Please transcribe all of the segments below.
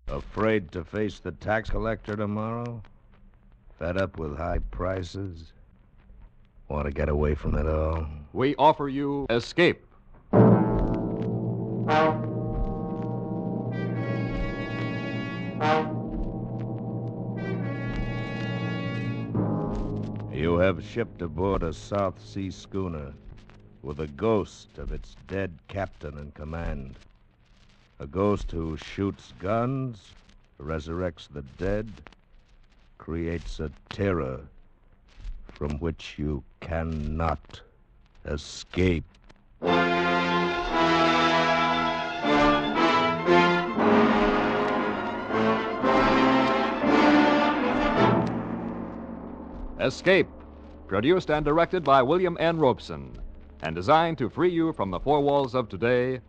Afraid to face the tax collector tomorrow? Fed up with high prices? Want to get away from it all? We offer you Escape. You have shipped aboard a South Sea schooner with a ghost of its dead captain in command. A ghost who shoots guns, resurrects the dead, creates a terror from which you cannot escape. Escape, produced and directed by William N. Robeson, and designed to free you from the four walls of today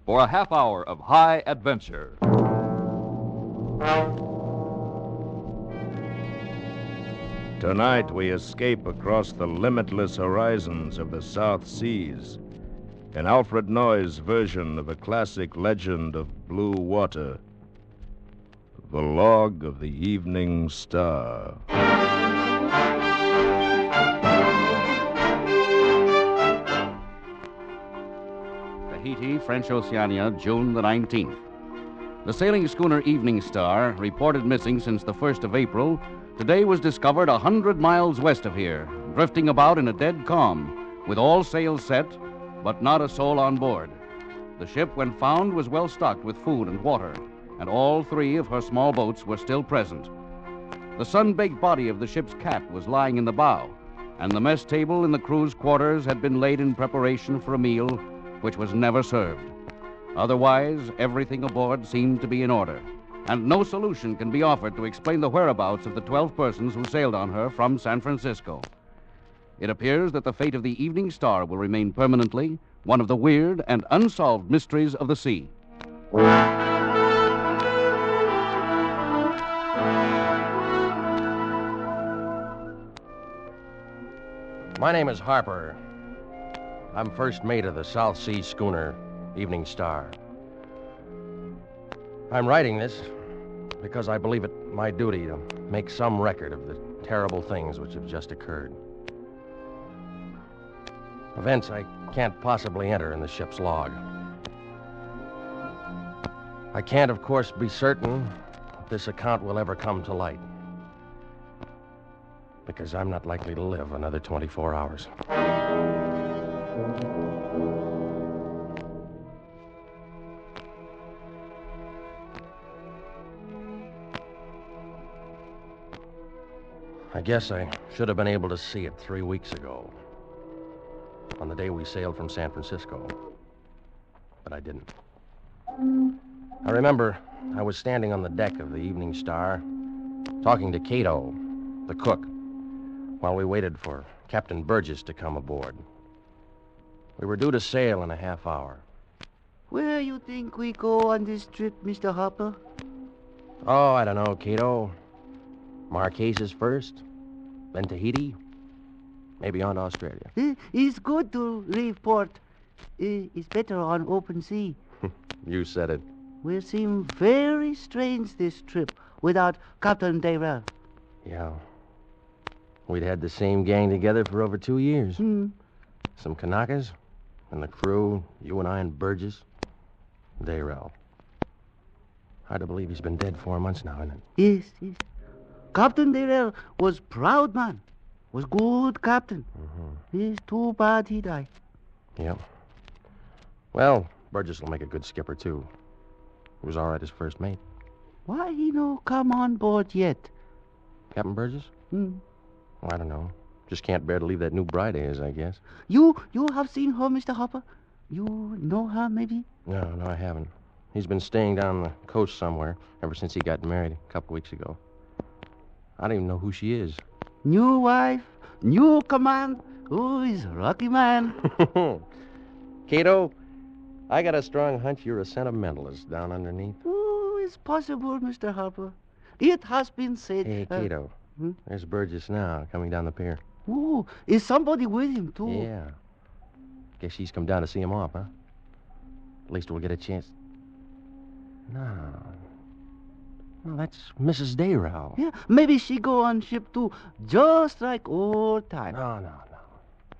for a half hour of high adventure. Tonight we escape across the limitless horizons of the South Seas in Alfred Noy's version of a classic legend of blue water, The Log of the Evening Star. Tahiti, French Oceania, June the 19th. The sailing schooner Evening Star, reported missing since the 1st of April, today was discovered 100 miles west of here, drifting about in a dead calm, with all sails set, but not a soul on board. The ship, when found, was well stocked with food and water, and all three of her small boats were still present. The sun-baked body of the ship's cat was lying in the bow, and the mess table in the crew's quarters had been laid in preparation for a meal which was never served. Otherwise, everything aboard seemed to be in order, and no solution can be offered to explain the whereabouts of the 12 persons who sailed on her from San Francisco. It appears that the fate of the Evening Star will remain permanently one of the weird and unsolved mysteries of the sea. My name is Harper. I'm first mate of the South Sea schooner Evening Star. I'm writing this because I believe it my duty to make some record of the terrible things which have just occurred. Events I can't possibly enter in the ship's log. I can't, of course, be certain that this account will ever come to light, because I'm not likely to live another 24 hours. I guess I should have been able to see it 3 weeks ago, on the day we sailed from San Francisco. But I didn't. I remember I was standing on the deck of the Evening Star, talking to Cato, the cook, while we waited for Captain Burgess to come aboard. We were due to sail in a half hour. Where you think we go on this trip, Mr. Harper? Oh, I don't know, Cato. Marquesas first, then Tahiti, maybe on to Australia. It's good to leave port. It's better on open sea. You said it. Will seem very strange this trip without Captain Dayrell. Yeah. We'd had the same gang together for over 2 years. Some Kanakas, and the crew, you and I and Burgess, Dayrell. Hard to believe he's been dead 4 months now, isn't it? Yes. Captain Dayrell was proud man. Was good captain. It's too bad he died. Yep. Well, Burgess will make a good skipper, too. He was all right as first mate. Why he no come on board yet? Captain Burgess? Well, I don't know. Just can't bear to leave that new bride of his, I guess. You have seen her, Mr. Harper? You know her, maybe? No, I haven't. He's been staying down the coast somewhere ever since he got married a couple weeks ago. I don't even know who she is. New wife, new command. Oh, he's a lucky man. Cato, I got a strong hunch you're a sentimentalist down underneath. Oh, it's possible, Mr. Harper. It has been said... Hey, Cato, there's Burgess now, coming down the pier. Oh, is somebody with him, too? Yeah. Guess she's come down to see him off, huh? At least we'll get a chance. No. Well, that's Mrs. Dayrell. Yeah, maybe she go on ship too, just like old time. No.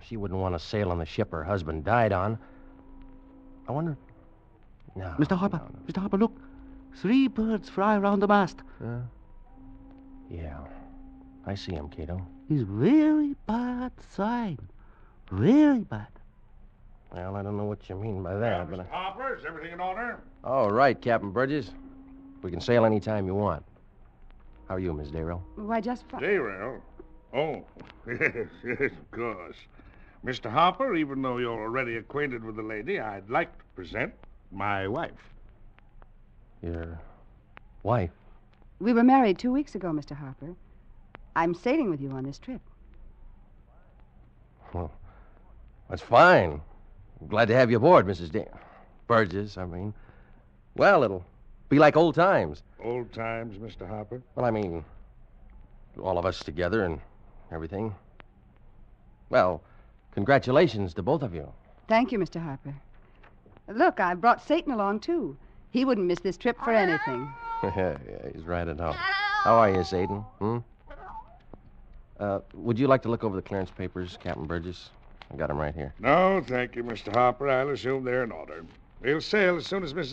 She wouldn't want to sail on the ship her husband died on. I wonder... No. Mr. Harper, no. Mr. Harper, look. 3 birds fly around the mast. Yeah. I see him, Cato. It's very bad sign. Very bad. Well, I don't know what you mean by that, but... Mr. Harper, is everything in order? Oh, right, Captain Burgess. We can sail any time you want. How are you, Miss Dayrell? Why, just fine. Dayrell? Oh, yes, of course. Mr. Harper, even though you're already acquainted with the lady, I'd like to present my wife. Your wife? We were married 2 weeks ago, Mr. Harper. I'm sailing with you on this trip. Well, that's fine. I'm glad to have you aboard, Mrs. Burgess, I mean. Well, it'll be like old times. Old times, Mr. Harper? Well, I mean, all of us together and everything. Well, congratulations to both of you. Thank you, Mr. Harper. Look, I brought Satan along, too. He wouldn't miss this trip for anything. Yeah, he's right at home. How are you, Satan? Would you like to look over the clearance papers, Captain Burgess? I got them right here. No, thank you, Mr. Harper. I'll assume they're in order. We'll sail as soon as as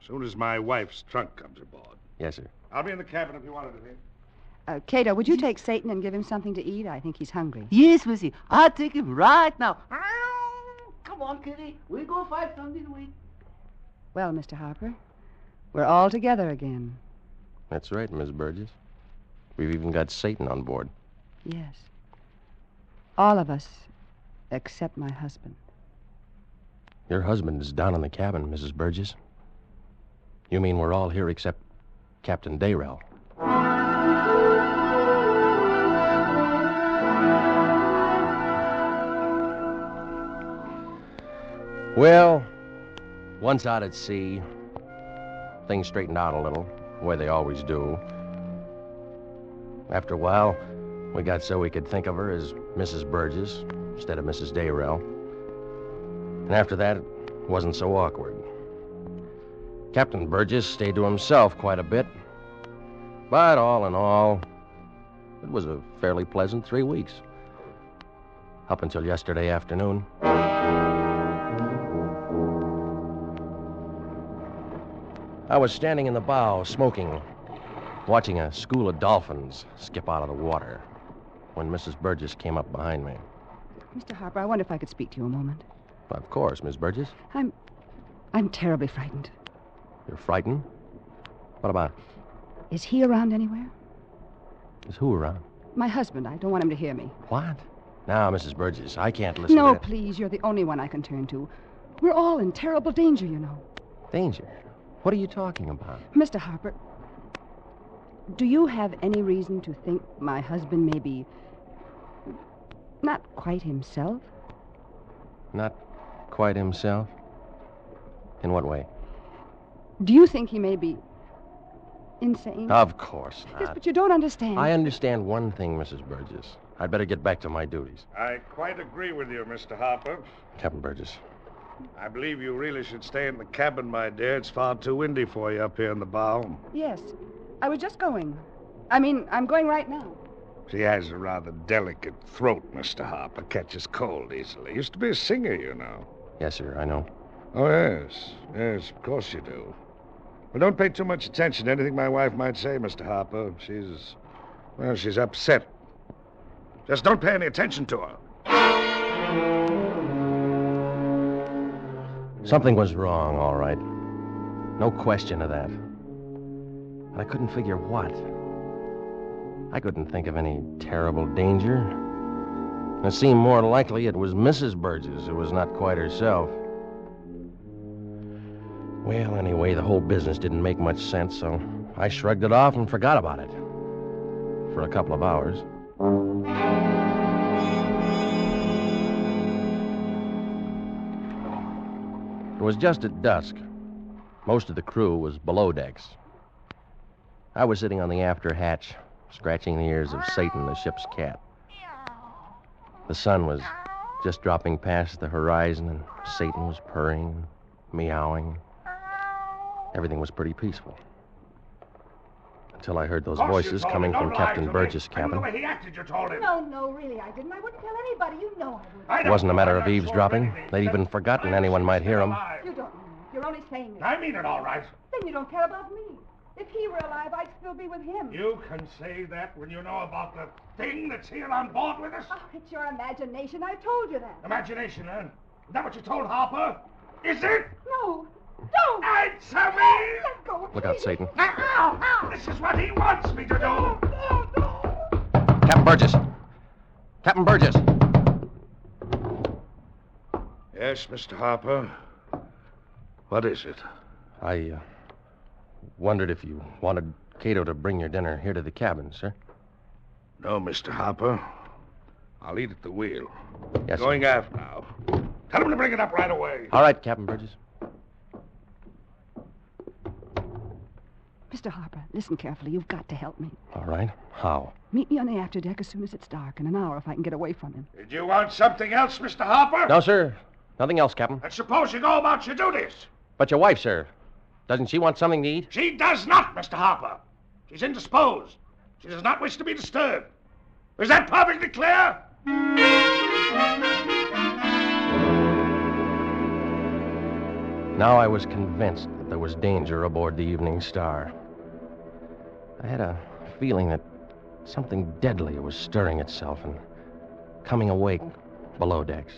soon as my wife's trunk comes aboard. Yes, sir. I'll be in the cabin if you want anything. Cato, would you take Satan and give him something to eat? I think he's hungry. Yes, Missy. I'll take him right now. Come on, Kitty. We'll go find something to eat. Well, Mr. Harper, we're all together again. That's right, Miss Burgess. We've even got Satan on board. Yes. All of us, except my husband. Your husband is down in the cabin, Mrs. Burgess. You mean we're all here except Captain Dayrell? Well, once out at sea, things straightened out a little, the way they always do. After a while, we got so we could think of her as Mrs. Burgess instead of Mrs. Dayrell. And after that, it wasn't so awkward. Captain Burgess stayed to himself quite a bit. But all in all, it was a fairly pleasant 3 weeks. Up until yesterday afternoon. I was standing in the bow, smoking, watching a school of dolphins skip out of the water when Mrs. Burgess came up behind me. Mr. Harper, I wonder if I could speak to you a moment. Of course, Miss Burgess. I'm terribly frightened. You're frightened? What about? Is he around anywhere? Is who around? My husband. I don't want him to hear me. What? Now, Mrs. Burgess, I can't listen to No, that. please. You're the only one I can turn to. We're all in terrible danger, you know. Danger? What are you talking about? Mr. Harper, do you have any reason to think my husband may be not quite himself? Not quite himself? In what way? Do you think he may be insane? Of course not. Yes, but you don't understand. I understand one thing, Mrs. Burgess. I'd better get back to my duties. I quite agree with you, Mr. Harper. Captain Burgess. I believe you really should stay in the cabin, my dear. It's far too windy for you up here in the bow. Yes. I was just going. I'm going right now. She has a rather delicate throat, Mr. Harper. Catches cold easily. Used to be a singer, you know. Yes, sir, I know. Oh, yes. Yes, of course you do. Well, don't pay too much attention to anything my wife might say, Mr. Harper. She's upset. Just don't pay any attention to her. Something was wrong, all right. No question of that. But I couldn't figure what. I couldn't think of any terrible danger. It seemed more likely it was Mrs. Burgess who was not quite herself. Well, anyway, the whole business didn't make much sense, so I shrugged it off and forgot about it. For a couple of hours. It was just at dusk. Most of the crew was below decks. I was sitting on the after hatch, scratching the ears of Satan, the ship's cat. The sun was just dropping past the horizon, and Satan was purring, meowing. Everything was pretty peaceful. Till I heard those Of course voices you told coming me. Don't from lie Captain to me. Burgess' I know cabin. the way he acted, you told him. No, really, I didn't. I wouldn't tell anybody. You know I wouldn't. I It don't wasn't a know. matter I'm of not eavesdropping. sure anything. They'd even forgotten anyone might hear them. You don't mean it. You're only saying it. I mean it all right. Then you don't care about me. If he were alive, I'd still be with him. You can say that when you know about the thing that's here on board with us? Oh, it's your imagination. I told you that. Imagination, huh? Is that what you told Harper? Is it? No. Don't. Answer me! Let go. Look out, Satan. This is what he wants me to do. Captain Burgess! Captain Burgess! Yes, Mr. Harper. What is it? I wondered if you wanted Cato to bring your dinner here to the cabin, sir. No, Mr. Harper. I'll eat at the wheel. Yes, sir. Going aft now. Tell him to bring it up right away. All right, Captain Burgess. Mr. Harper, listen carefully. You've got to help me. All right. How? Meet me on the afterdeck as soon as it's dark, in an hour if I can get away from him. Did you want something else, Mr. Harper? No, sir. Nothing else, Captain. And suppose you go about your duties. But your wife, sir. Doesn't she want something to eat? She does not, Mr. Harper. She's indisposed. She does not wish to be disturbed. Is that perfectly clear? Now I was convinced that there was danger aboard the Evening Star. I had a feeling that something deadly was stirring itself and coming awake below decks.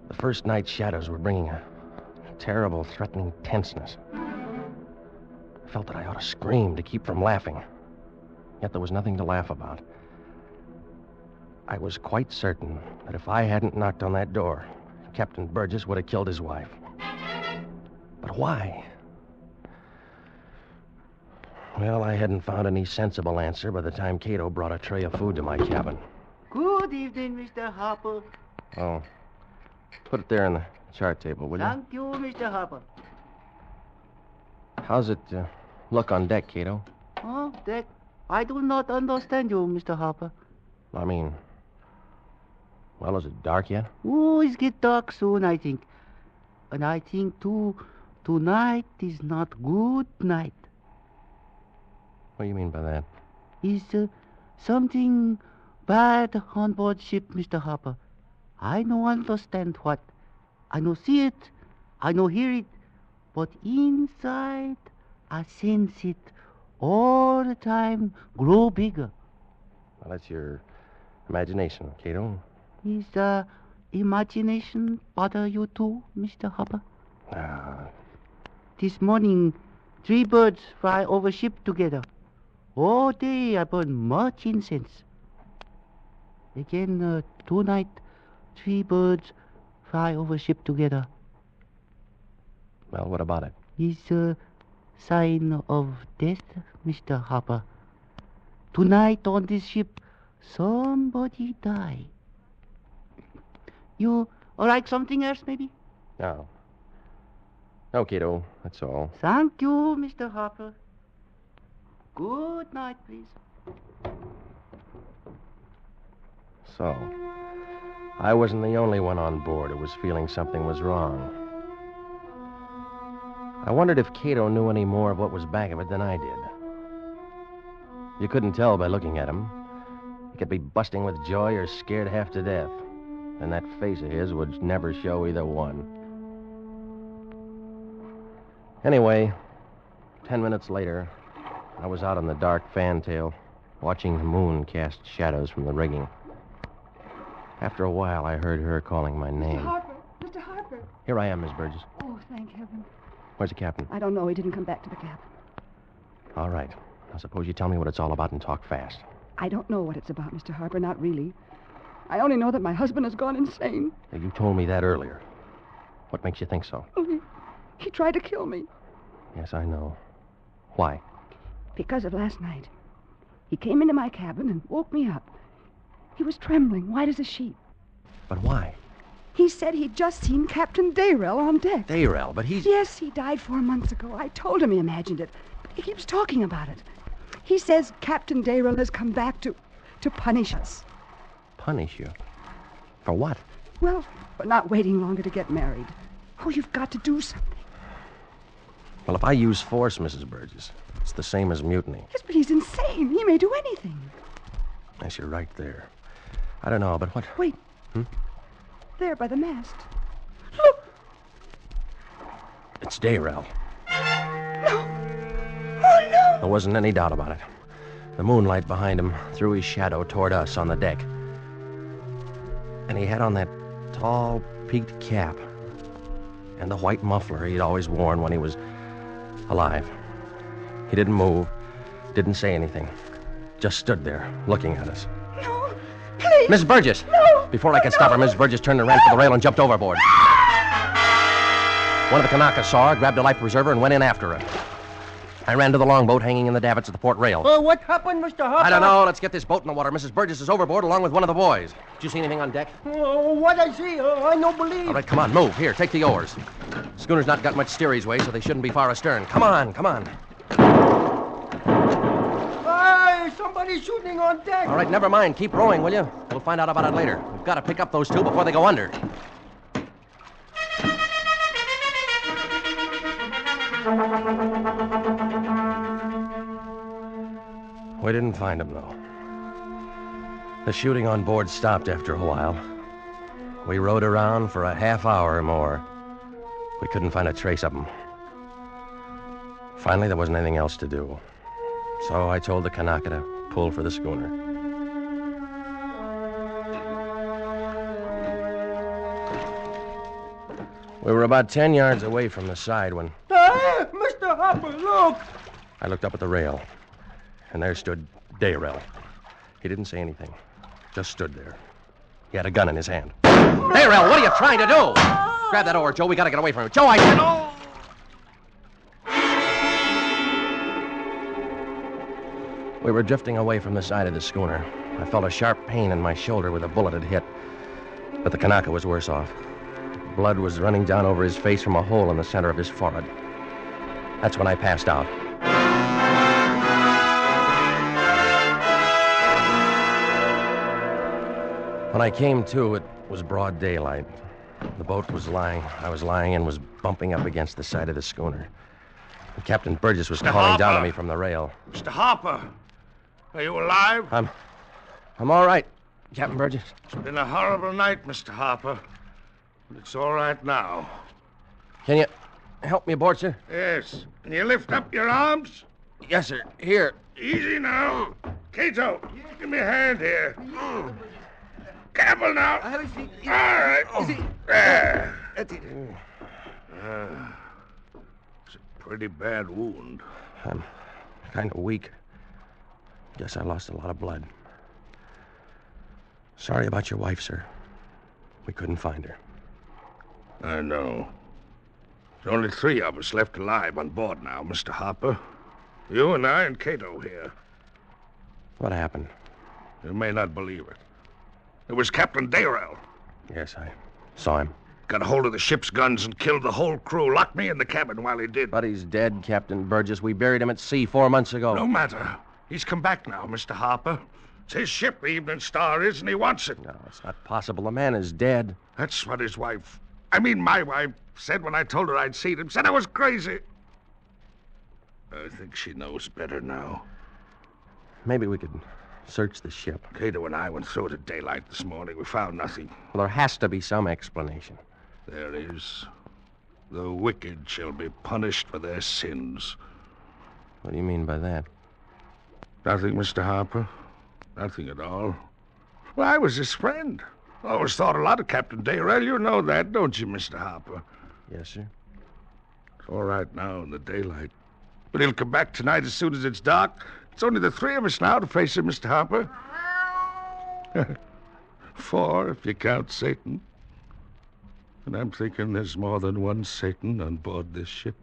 The first night shadows were bringing a terrible, threatening tenseness. I felt that I ought to scream to keep from laughing. Yet there was nothing to laugh about. I was quite certain that if I hadn't knocked on that door, Captain Burgess would have killed his wife. But why? Well, I hadn't found any sensible answer by the time Cato brought a tray of food to my cabin. Good evening, Mr. Harper. Oh. Put it there on the chart table, will you? Thank you, Mr. Harper. How's it look on deck, Cato? Oh, that... I do not understand you, Mr. Harper. I mean... Well, is it dark yet? Oh, it's get dark soon, I think. And I think, too, tonight is not good night. What do you mean by that? Is something bad on board ship, Mr. Harper. I no understand what. I no see it. I no hear it. But inside, I sense it all the time grow bigger. Well, that's your imagination, Cato. Is imagination bother you too, Mr. Harper? This morning, 3 birds fly over ship together. All day I burn much incense. Again, tonight, 3 birds fly over ship together. Well, what about it? Is a sign of death, Mr. Harper. Tonight on this ship, somebody die. You like something else, maybe? No. No, Cato, that's all. Thank you, Mr. Harper. Good night, please. So, I wasn't the only one on board who was feeling something was wrong. I wondered if Cato knew any more of what was back of it than I did. You couldn't tell by looking at him. He could be busting with joy or scared half to death. And that face of his would never show either one. Anyway, 10 minutes later, I was out on the dark fantail, watching the moon cast shadows from the rigging. After a while, I heard her calling my name. Mr. Harper! Mr. Harper! Here I am, Miss Burgess. Oh, thank heaven. Where's the captain? I don't know. He didn't come back to the cabin. All right. Now, suppose you tell me what it's all about and talk fast. I don't know what it's about, Mr. Harper. Not really. I only know that my husband has gone insane. Now, you told me that earlier. What makes you think so? Oh, he tried to kill me. Yes, I know. Why? Because of last night. He came into my cabin and woke me up. He was trembling, white as a sheet. But why? He said he'd just seen Captain Dayrell on deck. Dayrell, but he's... Yes, he died 4 months ago. I told him he imagined it. But he keeps talking about it. He says Captain Dayrell has come back to punish us. Punish you? For what? Well, for not waiting longer to get married. Oh, you've got to do something. Well, if I use force, Mrs. Burgess, it's the same as mutiny. Yes, but he's insane. He may do anything. Yes, you're right there. I don't know, but what... Wait. Hmm? There by the mast. Look! It's Dayrell. No. Oh, no. There wasn't any doubt about it. The moonlight behind him threw his shadow toward us on the deck. And he had on that tall, peaked cap and the white muffler he'd always worn when he was alive. He didn't move, didn't say anything. Just stood there, looking at us. No, please. Miss Burgess! No! Before I could stop her, Miss Burgess turned and ran for the rail and jumped overboard. One of the Kanakas saw her, grabbed a life preserver, and went in after her. I ran to the longboat hanging in the davits of the port rail. What happened, Mr. Hopper? I don't know. Let's get this boat in the water. Mrs. Burgess is overboard along with one of the boys. Did you see anything on deck? What I see, I don't believe. All right, come on, move. Here, take the oars. Schooner's not got much steerage way, so they shouldn't be far astern. Come on, come on. Hey, somebody's shooting on deck. All right, never mind. Keep rowing, will you? We'll find out about it later. We've got to pick up those two before they go under. We didn't find them, though. The shooting on board stopped after a while. We rowed around for a half hour or more. We couldn't find a trace of them. Finally, there wasn't anything else to do. So I told the Kanaka to pull for the schooner. We were about 10 yards away from the side when Hey, Mr. Hopper, look. I looked up at the rail, and there stood Dayrell. He didn't say anything, just stood there. He had a gun in his hand. Dayrell, what are you trying to do? Grab that oar, Joe. We got to get away from him. Joe, I said... Oh! We were drifting away from the side of the schooner. I felt a sharp pain in my shoulder where the bullet had hit. But the Kanaka was worse off. Blood was running down over his face from a hole in the center of his forehead. That's when I passed out. When I came to, it was broad daylight. The boat I was lying in was bumping up against the side of the schooner. And Captain Burgess was calling down to me from the rail. Mr. Harper, are you alive? I'm all right, Captain Burgess. It's been a horrible night, Mr. Harper. But it's all right now. Can you help me aboard, sir? Yes. Can you lift up your arms? Yes, sir. Here. Easy now. Cato, give me a hand here. Careful now. All right. There. That's it. It's a pretty bad wound. I'm kind of weak. Guess I lost a lot of blood. Sorry about your wife, sir. We couldn't find her. I know. There's only 3 of us left alive on board now, Mr. Harper. You and I and Cato here. What happened? You may not believe it. It was Captain Dayrell. Yes, I saw him. Got a hold of the ship's guns and killed the whole crew. Locked me in the cabin while he did. But he's dead, Captain Burgess. We buried him at sea 4 months ago. No matter. He's come back now, Mr. Harper. It's his ship, the Evening Star is, and he wants it. No, it's not possible. The man is dead. That's what his wife... my wife said when I told her I'd seen him. Said I was crazy. I think she knows better now. Maybe we could search the ship. Cato and I went through it at daylight this morning. We found nothing. Well, there has to be some explanation. There is. The wicked shall be punished for their sins. What do you mean by that? Nothing, Mr. Harper. Nothing at all. Well, I was his friend. Always thought a lot of Captain Dayrell. You know that, don't you, Mr. Harper? Yes, sir. It's all right now in the daylight. But he'll come back tonight as soon as it's dark. It's only the 3 of us now to face him, Mr. Harper. 4, if you count Satan. And I'm thinking there's more than one Satan on board this ship.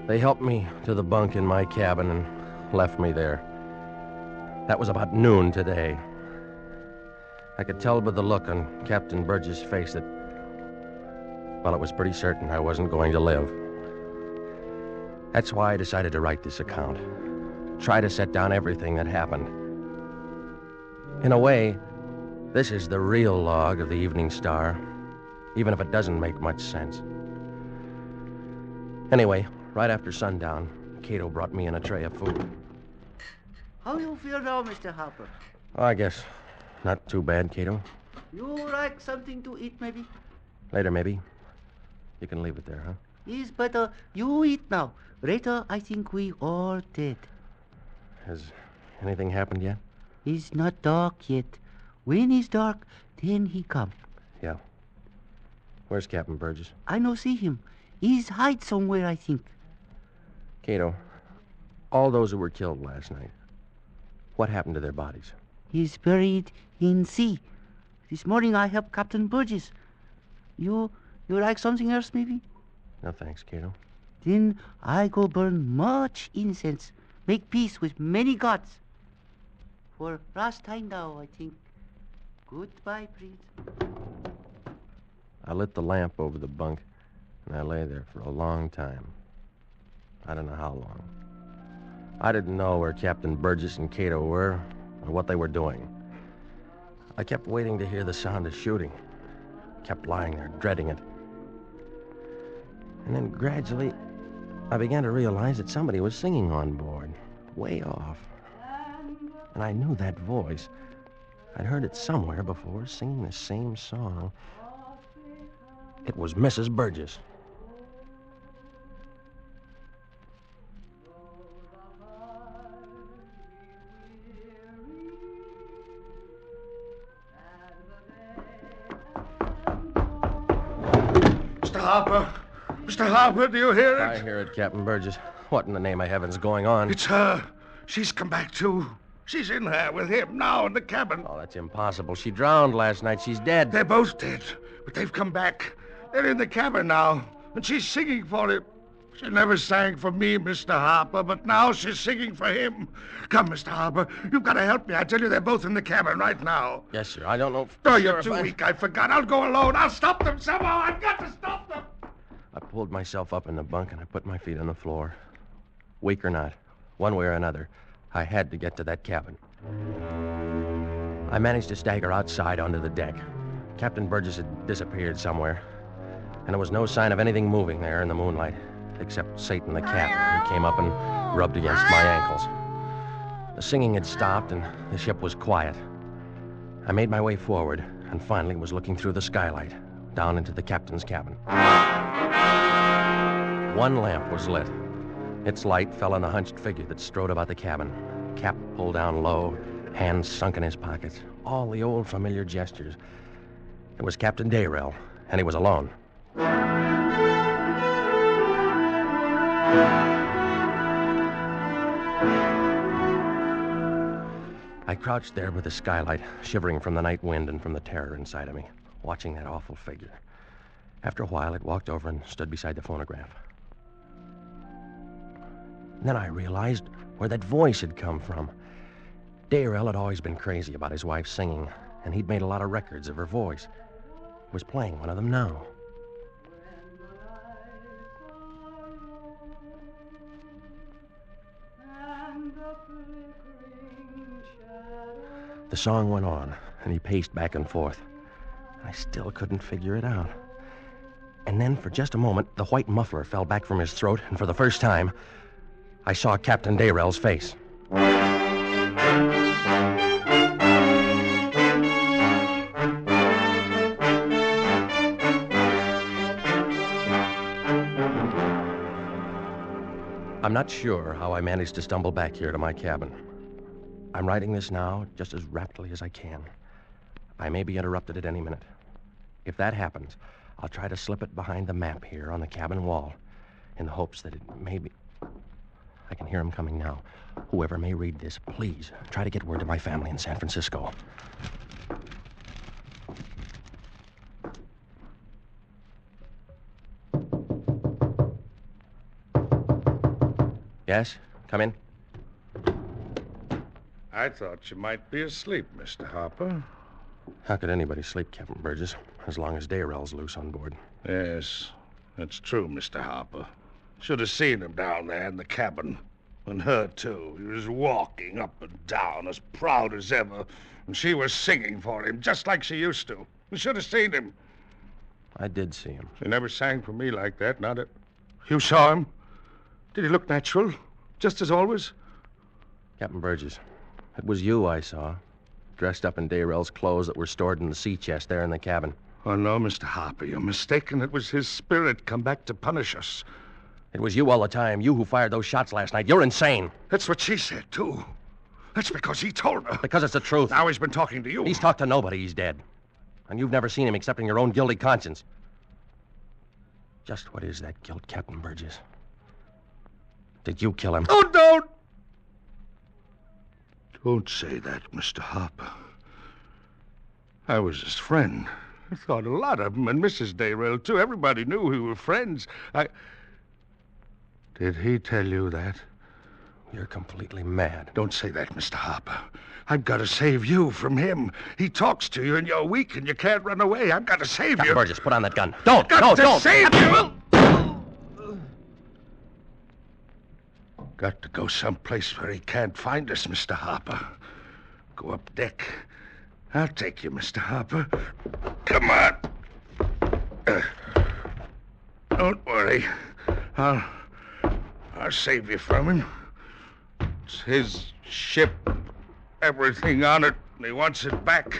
They helped me to the bunk in my cabin and left me there. That was about noon today. I could tell by the look on Captain Burgess' face that, well, it was pretty certain I wasn't going to live. That's why I decided to write this account. Try to set down everything that happened. In a way, this is the real log of the Evening Star, even if it doesn't make much sense. Anyway, right after sundown, Cato brought me in a tray of food. How you feel now, Mr. Harper? Oh, I guess not too bad, Cato. You like something to eat, maybe? Later, maybe. You can leave it there, huh? Yes, but you eat now. Later, I think we all dead. Has anything happened yet? It's not dark yet. When it's dark, then he come. Yeah. Where's Captain Burgess? I no see him. He's hide somewhere, I think. Cato, all those who were killed last night, what happened to their bodies? He's buried in sea. This morning I helped Captain Burgess. You like something else, maybe? No, thanks, Cato. Then I go burn much incense, make peace with many gods. For last time now, I think. Goodbye, Prince. I lit the lamp over the bunk, and I lay there for a long time. I don't know how long. I didn't know where Captain Burgess and Cato were, or what they were doing. I kept waiting to hear the sound of shooting. Kept lying there, dreading it. And then gradually, I began to realize that somebody was singing on board, way off. And I knew that voice. I'd heard it somewhere before, singing the same song. It was Mrs. Burgess. Mr. Harper! Mr. Harper, do you hear it? I hear it, Captain Burgess. What in the name of heaven's going on? It's her. She's come back, too. She's in there with him now in the cabin. Oh, that's impossible. She drowned last night. She's dead. They're both dead, but they've come back. They're in the cabin now, and she's singing for him. She never sang for me, Mr. Harper, but now she's singing for him. Come, Mr. Harper, you've got to help me. I tell you, they're both in the cabin right now. Yes, sir. I don't know. Oh, you're too weak. I forgot. I'll go alone. I'll stop them somehow. I've got to stop them. I pulled myself up in the bunk and I put my feet on the floor. Weak or not, one way or another, I had to get to that cabin. I managed to stagger outside onto the deck. Captain Burgess had disappeared somewhere, and there was no sign of anything moving there in the moonlight, except Satan the cat, who came up and rubbed against my ankles. The singing had stopped, and the ship was quiet. I made my way forward, and finally was looking through the skylight, down into the captain's cabin. One lamp was lit. Its light fell on the hunched figure that strode about the cabin, cap pulled down low, hands sunk in his pockets, all the old familiar gestures. It was Captain Dayrell, and he was alone. I crouched there with the skylight, shivering from the night wind and from the terror inside of me, watching that awful figure. After a while, it walked over and stood beside the phonograph. And then I realized where that voice had come from. Dayrell had always been crazy about his wife singing, and he'd made a lot of records of her voice. He was playing one of them now. The song went on, and he paced back and forth. I still couldn't figure it out. And then, for just a moment, the white muffler fell back from his throat, and for the first time, I saw Captain Dayrell's face. I'm not sure how I managed to stumble back here to my cabin. I'm writing this now just as rapidly as I can. I may be interrupted at any minute. If that happens, I'll try to slip it behind the map here on the cabin wall in the hopes that it may be... I can hear him coming now. Whoever may read this, please try to get word to my family in San Francisco. Yes? Come in. I thought you might be asleep, Mr. Harper. How could anybody sleep, Captain Burgess, as long as Dayrell's loose on board? Yes, that's true, Mr. Harper. Should have seen him down there in the cabin. And her, too. He was walking up and down as proud as ever. And she was singing for him, just like she used to. You should have seen him. I did see him. He never sang for me like that, not it. You saw him? Did he look natural? Just as always? Captain Burgess, it was you I saw, dressed up in Dayrell's clothes that were stored in the sea chest there in the cabin. Oh, no, Mr. Harper, you're mistaken. It was his spirit come back to punish us. It was you all the time. You who fired those shots last night. You're insane. That's what she said, too. That's because he told her. Because it's the truth. Now he's been talking to you. He's talked to nobody. He's dead. And you've never seen him except in your own guilty conscience. Just what is that guilt, Captain Burgess? Did you kill him? Oh, don't! Don't say that, Mr. Harper. I was his friend. I thought a lot of him, and Mrs. Dayrell, too. Everybody knew we were friends. Did he tell you that? You're completely mad. Don't say that, Mr. Harper. I've got to save you from him. He talks to you, and you're weak, and you can't run away. I've got to save Captain you. Burgess, put on that gun. Don't! Don't! Save you! Got to go someplace where he can't find us, Mr. Harper. Go up deck. I'll take you, Mr. Harper. Come on. Don't worry. I'll save you from him. It's his ship, everything on it, and he wants it back.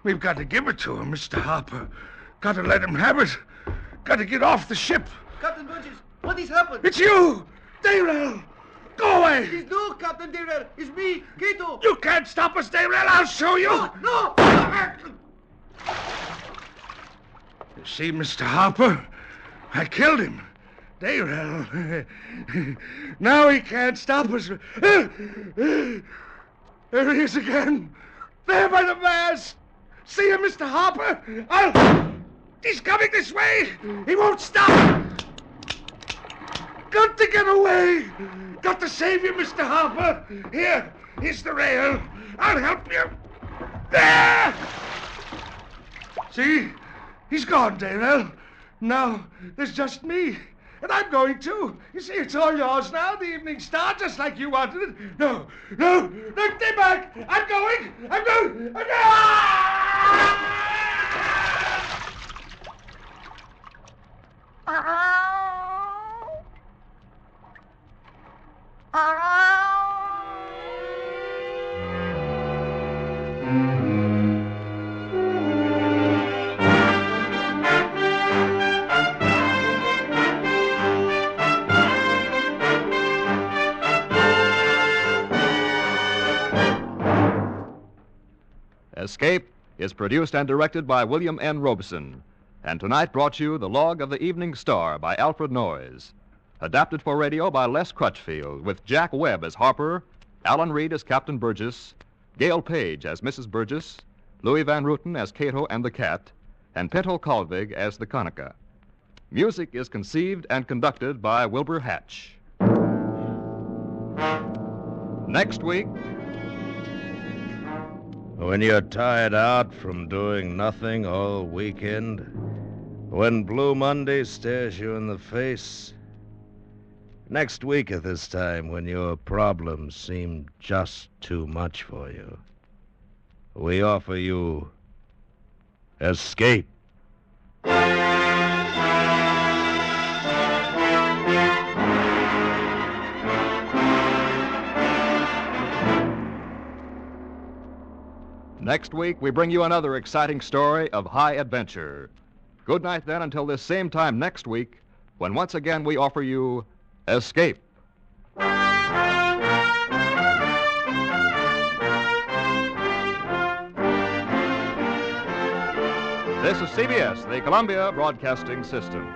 We've got to give it to him, Mr. Harper. Got to let him have it. Got to get off the ship. Captain Burgess, what has happened? It's you! Dayrell! Go away! It's no Captain Dayrell. It's me, Cato. You can't stop us, Dayrell. I'll show you. No! You see, Mr. Harper? I killed him. Dayrell. Now he can't stop us. There he is again. There by the mast. See him, Mr. Harper? He's coming this way. He won't stop. Got to get away. Got to save you, Mr. Harper. Here's the rail. I'll help you. There! See? He's gone, Dayrell. Now, there's just me. And I'm going too. You see, it's all yours now, the Evening Star, just like you wanted it. No, stay back. I'm going. Escape is produced and directed by William N. Robeson, and tonight brought you The Log of the Evening Star by Alfred Noyes. Adapted for radio by Les Crutchfield, with Jack Webb as Harper, Alan Reed as Captain Burgess, Gail Page as Mrs. Burgess, Louis Van Ruten as Cato and the Cat, and Pinto Colvig as the Conica. Music is conceived and conducted by Wilbur Hatch. Next week... When you're tired out from doing nothing all weekend, when Blue Monday stares you in the face, next week at this time when your problems seem just too much for you, we offer you Escape. Next week, we bring you another exciting story of high adventure. Good night, then, until this same time next week, when once again we offer you Escape. This is CBS, the Columbia Broadcasting System.